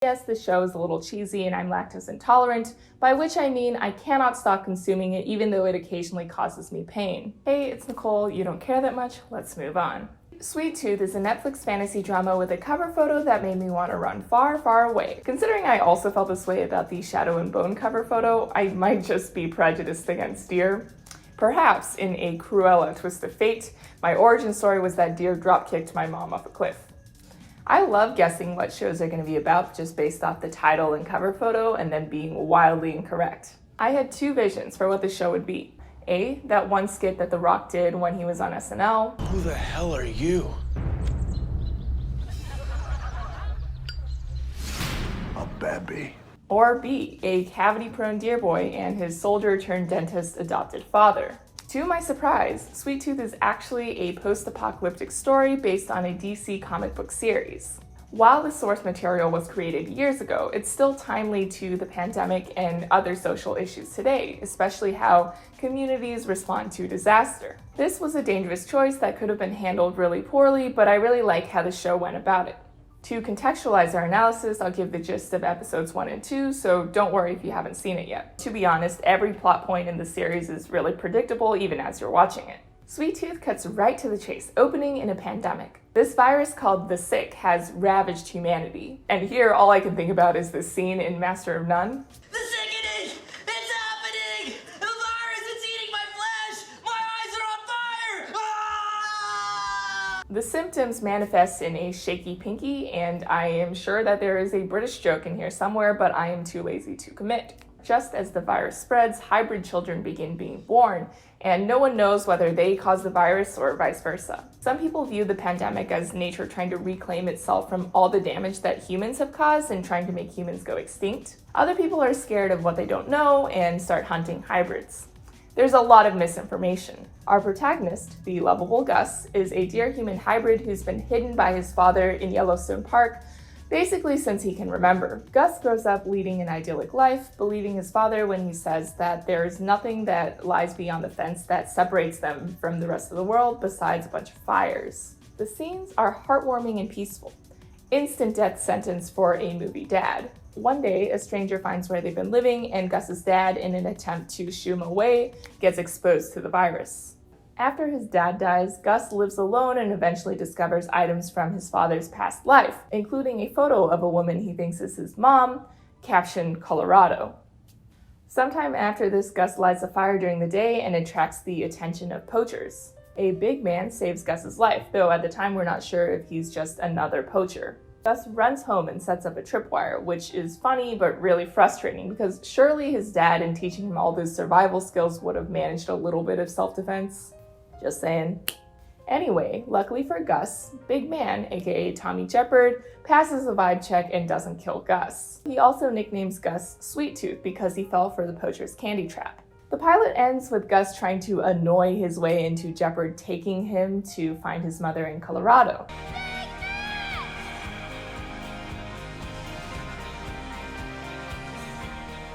Yes, this show is a little cheesy and I'm lactose intolerant, by which I mean I cannot stop consuming it even though it occasionally causes me pain. Hey, it's Nicole, you don't care that much, let's move on. Sweet Tooth is a Netflix fantasy drama with a cover photo that made me want to run far, far away. Considering I also felt this way about the Shadow and Bone cover photo, I might just be prejudiced against deer. Perhaps in a Cruella twist of fate, my origin story was that deer drop-kicked my mom off a cliff. I love guessing what shows are going to be about just based off the title and cover photo and then being wildly incorrect. I had two visions for what the show would be. A, that one skit that The Rock did when he was on SNL. Who the hell are you? A baby. Or B, a cavity-prone deer boy and his soldier-turned-dentist adopted father. To my surprise, Sweet Tooth is actually a post-apocalyptic story based on a DC comic book series. While the source material was created years ago, it's still timely to the pandemic and other social issues today, especially how communities respond to disaster. This was a dangerous choice that could have been handled really poorly, but I really like how the show went about it. To contextualize our analysis, I'll give the gist of episodes 1 and 2, so don't worry if you haven't seen it yet. To be honest, every plot point in the series is really predictable even as you're watching it. Sweet Tooth cuts right to the chase, opening in a pandemic. This virus called the Sick has ravaged humanity. And here, all I can think about is this scene in Master of None. The sickening! It's happening! The virus is eating my flesh! My eyes are on fire! Ah! The symptoms manifest in a shaky pinky, and I am sure that there is a British joke in here somewhere, but I am too lazy to commit. Just as the virus spreads, hybrid children begin being born, and no one knows whether they cause the virus or vice versa. Some people view the pandemic as nature trying to reclaim itself from all the damage that humans have caused and trying to make humans go extinct. Other people are scared of what they don't know and start hunting hybrids. There's a lot of misinformation. Our protagonist, the lovable Gus, is a deer-human hybrid who's been hidden by his father in Yellowstone Park basically since he can remember. Gus grows up leading an idyllic life, believing his father when he says that there is nothing that lies beyond the fence that separates them from the rest of the world besides a bunch of fires. The scenes are heartwarming and peaceful. Instant death sentence for a movie dad. One day, a stranger finds where they've been living, and Gus's dad, in an attempt to shoo him away, gets exposed to the virus. After his dad dies, Gus lives alone and eventually discovers items from his father's past life, including a photo of a woman he thinks is his mom, captioned Colorado. Sometime after this, Gus lights a fire during the day and attracts the attention of poachers. A big man saves Gus's life, though at the time we're not sure if he's just another poacher. Gus runs home and sets up a tripwire, which is funny but really frustrating because surely his dad, in teaching him all those survival skills, would have managed a little bit of self-defense. Just saying. Anyway, luckily for Gus, Big Man, aka Tommy Jeopard, passes the vibe check and doesn't kill Gus. He also nicknames Gus Sweet Tooth because he fell for the poacher's candy trap. The pilot ends with Gus trying to annoy his way into Jeopard taking him to find his mother in Colorado.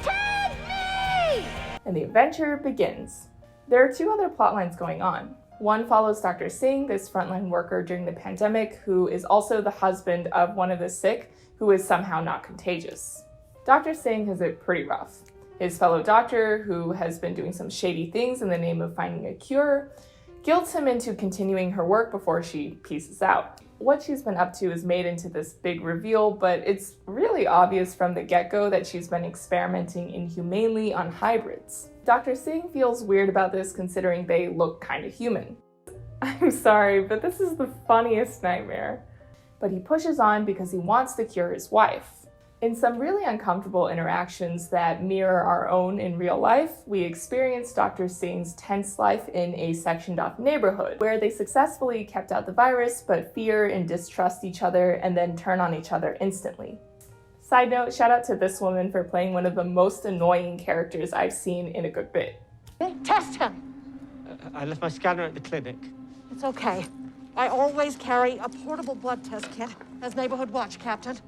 Tag me! And the adventure begins. There are two other plotlines going on. One follows Dr. Singh, this frontline worker during the pandemic, who is also the husband of one of the sick, who is somehow not contagious. Dr. Singh has it pretty rough. His fellow doctor, who has been doing some shady things in the name of finding a cure, guilts him into continuing her work before she pieces out. What she's been up to is made into this big reveal, but it's really obvious from the get-go that she's been experimenting inhumanely on hybrids. Dr. Singh feels weird about this considering they look kind of human. I'm sorry, but this is the funniest nightmare. But he pushes on because he wants to cure his wife. In some really uncomfortable interactions that mirror our own in real life, we experience Dr. Singh's tense life in a sectioned-off neighborhood, where they successfully kept out the virus, but fear and distrust each other and then turn on each other instantly. Side note, shout out to this woman for playing one of the most annoying characters I've seen in a good bit. Test him. I left my scanner at the clinic. It's okay. I always carry a portable blood test kit as neighborhood watch, Captain.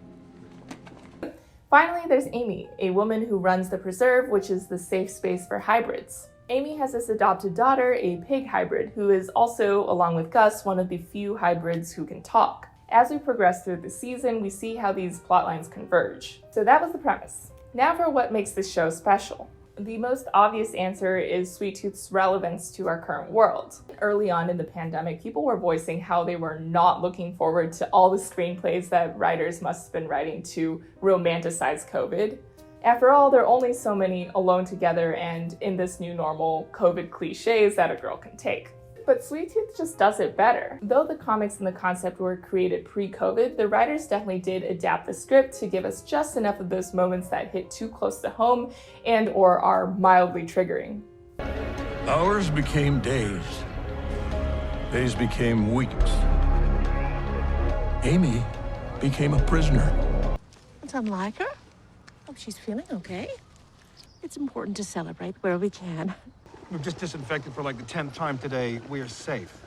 Finally, there's Amy, a woman who runs the preserve, which is the safe space for hybrids. Amy has this adopted daughter, a pig hybrid, who is also, along with Gus, one of the few hybrids who can talk. As we progress through the season, we see how these plotlines converge. So that was the premise. Now for what makes this show special. The most obvious answer is Sweet Tooth's relevance to our current world. Early on in the pandemic, people were voicing how they were not looking forward to all the screenplays that writers must have been writing to romanticize COVID. After all, there are only so many alone together and in this new normal COVID cliches that a girl can take. But Sweet Tooth just does it better. Though the comics and the concept were created pre-COVID, the writers definitely did adapt the script to give us just enough of those moments that hit too close to home and or are mildly triggering. Hours became days. Days became weeks. Amy became a prisoner. It's unlike her. Hope she's feeling okay. It's important to celebrate where we can. We've just disinfected for like the 10th time today. We are safe.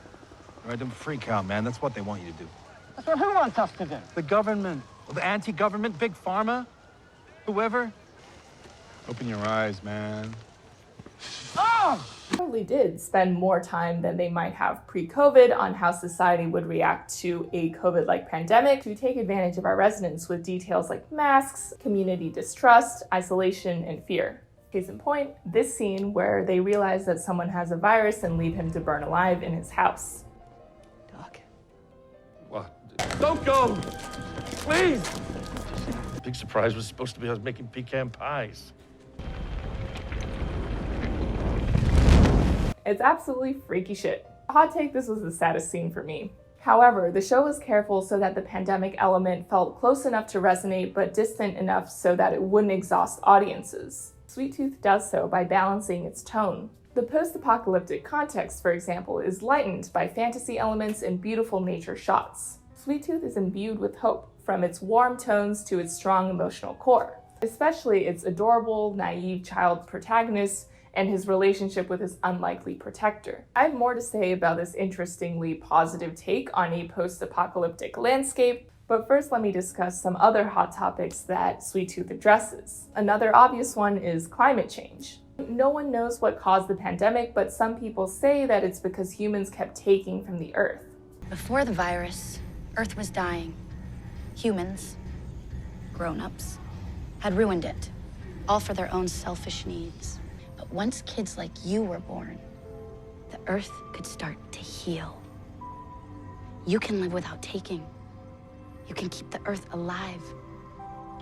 All right, don't freak out, man. That's what they want you to do. That's what who wants us to do? The government, the anti-government, big pharma, whoever. Open your eyes, man. Probably did spend more time than they might have pre-COVID on how society would react to a COVID-like pandemic to take advantage of our residents with details like masks, community distrust, isolation, and fear. Case in point, this scene where they realize that someone has a virus and leave him to burn alive in his house. Doc. What? Don't go! Please! Big surprise was supposed to be I was making pecan pies. It's absolutely freaky shit. Hot take, this was the saddest scene for me. However, the show was careful so that the pandemic element felt close enough to resonate but distant enough so that it wouldn't exhaust audiences. Sweet Tooth does so by balancing its tone. The post-apocalyptic context, for example, is lightened by fantasy elements and beautiful nature shots. Sweet Tooth is imbued with hope, from its warm tones to its strong emotional core, especially its adorable, naive child protagonist and his relationship with his unlikely protector. I have more to say about this interestingly positive take on a post-apocalyptic landscape, but first let me discuss some other hot topics that Sweet Tooth addresses. Another obvious one is climate change. No one knows what caused the pandemic, but some people say that it's because humans kept taking from the Earth. Before the virus, Earth was dying. Humans, grown-ups, had ruined it, all for their own selfish needs. But once kids like you were born, the Earth could start to heal. You can live without taking. You can keep the Earth alive.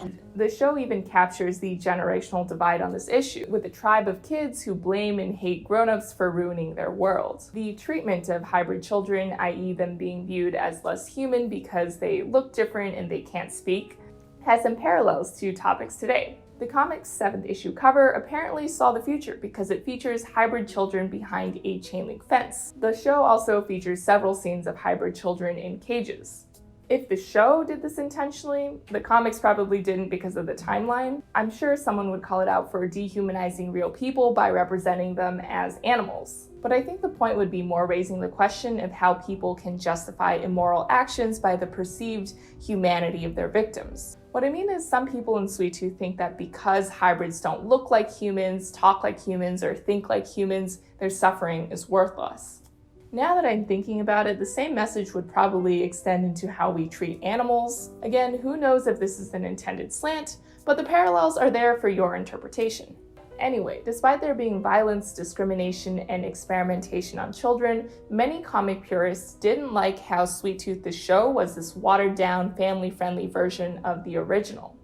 And the show even captures the generational divide on this issue, with a tribe of kids who blame and hate grown-ups for ruining their world. The treatment of hybrid children, i.e. them being viewed as less human because they look different and they can't speak, has some parallels to topics today. The comic's 7th issue cover apparently saw the future because it features hybrid children behind a chain link fence. The show also features several scenes of hybrid children in cages. If the show did this intentionally, the comics probably didn't because of the timeline. I'm sure someone would call it out for dehumanizing real people by representing them as animals. But I think the point would be more raising the question of how people can justify immoral actions by the perceived humanity of their victims. What I mean is some people in Sweet Tooth think that because hybrids don't look like humans, talk like humans, or think like humans, their suffering is worthless. Now that I'm thinking about it, the same message would probably extend into how we treat animals. Again, who knows if this is an intended slant, but the parallels are there for your interpretation. Anyway, despite there being violence, discrimination, and experimentation on children, many comic purists didn't like how Sweet Tooth the show was this watered-down, family-friendly version of the original.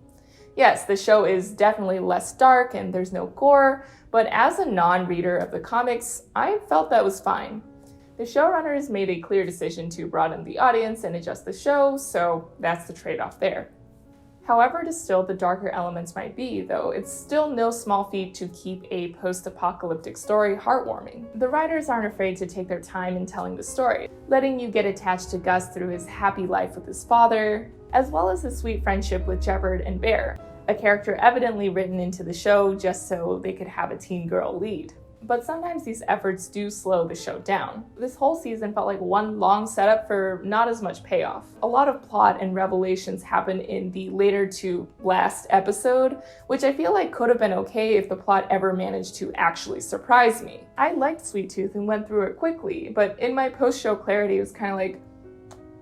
Yes, the show is definitely less dark and there's no gore, but as a non-reader of the comics, I felt that was fine. The showrunners made a clear decision to broaden the audience and adjust the show, so that's the trade-off there. However distilled the darker elements might be, though, it's still no small feat to keep a post-apocalyptic story heartwarming. The writers aren't afraid to take their time in telling the story, letting you get attached to Gus through his happy life with his father, as well as his sweet friendship with Jeopard and Bear, a character evidently written into the show just so they could have a teen girl lead. But sometimes these efforts do slow the show down. This whole season felt like one long setup for not as much payoff. A lot of plot and revelations happen in the later to last episode, which I feel like could have been okay if the plot ever managed to actually surprise me. I liked Sweet Tooth and went through it quickly, but in my post-show clarity it was kind of like,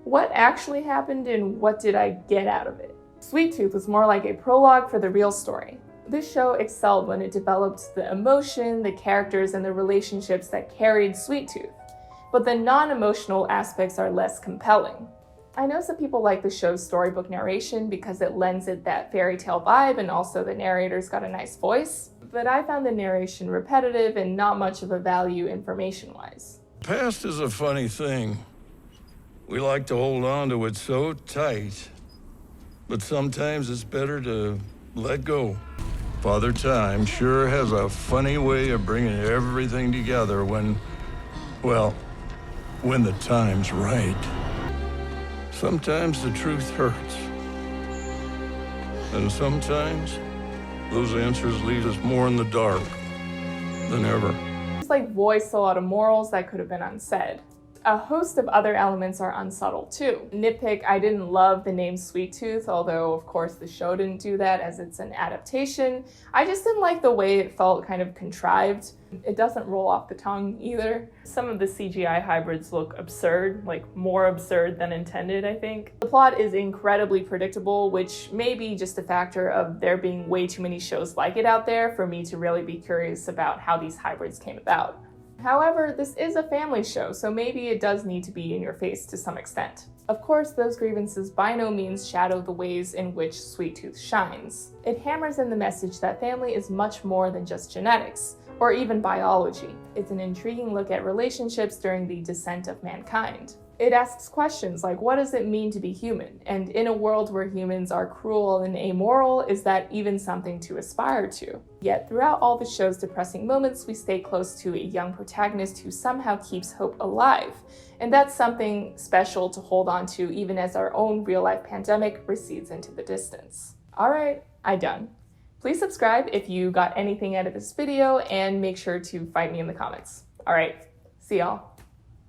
What actually happened and what did I get out of it? Sweet Tooth was more like a prologue for the real story. This show excelled when it developed the emotion, the characters, and the relationships that carried Sweet Tooth. But the non-emotional aspects are less compelling. I know some people like the show's storybook narration because it lends it that fairy tale vibe and also the narrator's got a nice voice, but I found the narration repetitive and not much of a value information-wise. Past is a funny thing. We like to hold on to it so tight, but sometimes it's better to let go. Father Time sure has a funny way of bringing everything together when the time's right. Sometimes the truth hurts. And sometimes those answers leave us more in the dark than ever. It's like voiced a lot of morals that could have been unsaid. A host of other elements are unsubtle too. Nitpick, I didn't love the name Sweet Tooth, although of course the show didn't do that as it's an adaptation. I just didn't like the way it felt kind of contrived. It doesn't roll off the tongue either. Some of the CGI hybrids look absurd, like more absurd than intended, I think. The plot is incredibly predictable, which may be just a factor of there being way too many shows like it out there for me to really be curious about how these hybrids came about. However, this is a family show, so maybe it does need to be in your face to some extent. Of course, those grievances by no means shadow the ways in which Sweet Tooth shines. It hammers in the message that family is much more than just genetics, or even biology. It's an intriguing look at relationships during the descent of mankind. It asks questions like, what does it mean to be human? And in a world where humans are cruel and amoral, is that even something to aspire to? Yet throughout all the show's depressing moments, we stay close to a young protagonist who somehow keeps hope alive. And that's something special to hold on to even as our own real-life pandemic recedes into the distance. Alright, I'm done. Please subscribe if you got anything out of this video and make sure to fight me in the comments. Alright, see y'all.